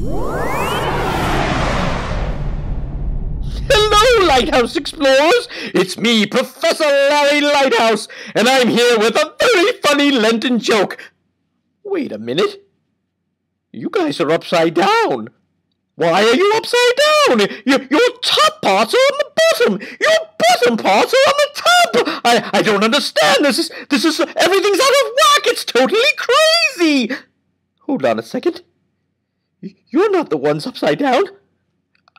Hello, Lighthouse Explorers! It's me, Professor Larry Lighthouse, and I'm here with a very funny Lenten joke. Wait a minute. You guys are upside down. Why are you upside down? Your top parts are on the bottom. Your bottom parts are on the top. I don't understand. This is everything's out of whack. It's totally crazy. Hold on a second. You're not the ones upside down.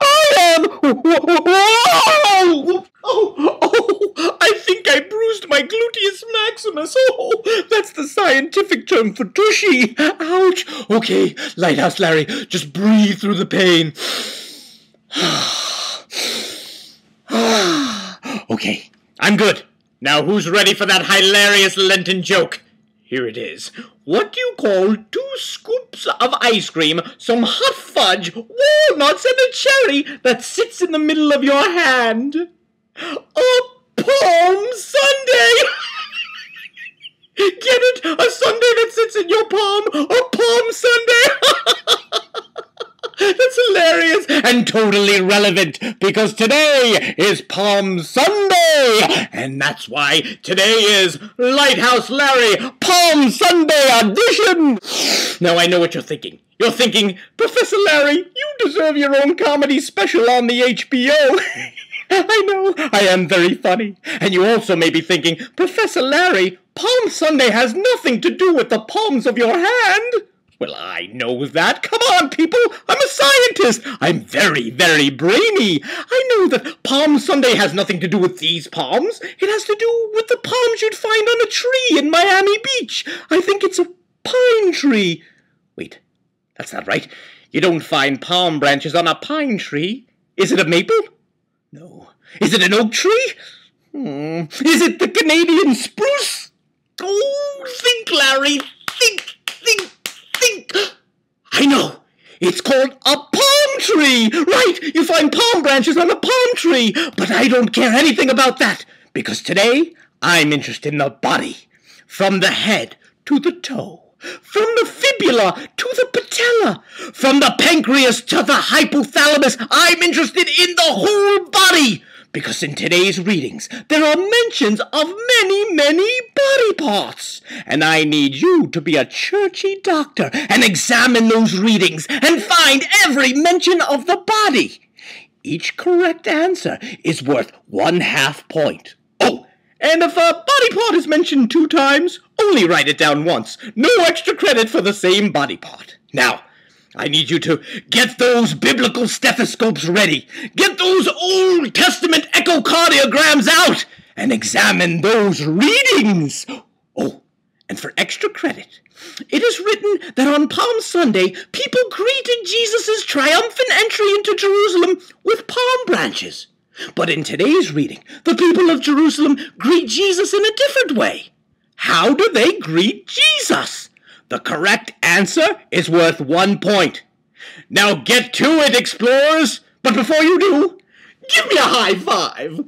I am! Whoa! Oh, I think I bruised my gluteus maximus. Oh, that's the scientific term for tushy. Ouch. Okay, Lighthouse Larry, just breathe through the pain. Okay, I'm good. Now who's ready for that hilarious Lenten joke? Here it is. What do you call 2 scoops of ice cream, some hot fudge, walnuts, and a cherry that sits in the middle of your hand? A Palm Sundae! Get it? A sundae that sits in your palm? A Palm Sundae! That's hilarious and totally relevant because today is Palm Sunday, and that's why today is Lighthouse Larry Palm Sunday Edition. Now I know what you're thinking. You're thinking, Professor Larry, you deserve your own comedy special on the HBO. I know, I am very funny. And you also may be thinking, Professor Larry, Palm Sunday has nothing to do with the palms of your hand. Well, I know that. Come on, people. I'm a scientist. I'm very, very brainy. I know that Palm Sunday has nothing to do with these palms. It has to do with the palms you'd find on a tree in Miami Beach. I think it's a pine tree. Wait, that's not right. You don't find palm branches on a pine tree. Is it a maple? No. Is it an oak tree? Is it the Canadian spruce? Oh, think, Larry. Think. I know. It's called a palm tree. Right, you find palm branches on a palm tree. But I don't care anything about that. Because today, I'm interested in the body. From the head to the toe. From the fibula to the patella. From the pancreas to the hypothalamus. I'm interested in the whole body. Because in today's readings, there are mentions of many, many body parts. And I need you to be a churchy doctor and examine those readings and find every mention of the body. Each correct answer is worth 1/2 point. Oh, and if a body part is mentioned 2 times, only write it down once. No extra credit for the same body part. Now, I need you to get those biblical stethoscopes ready. Get those Old Testament echocardiograms out and examine those readings. Oh, and for extra credit, it is written that on Palm Sunday, people greeted Jesus' triumphant entry into Jerusalem with palm branches. But in today's reading, the people of Jerusalem greet Jesus in a different way. How do they greet Jesus? The correct answer is worth 1 point. Now get to it, explorers! But before you do, give me a high five!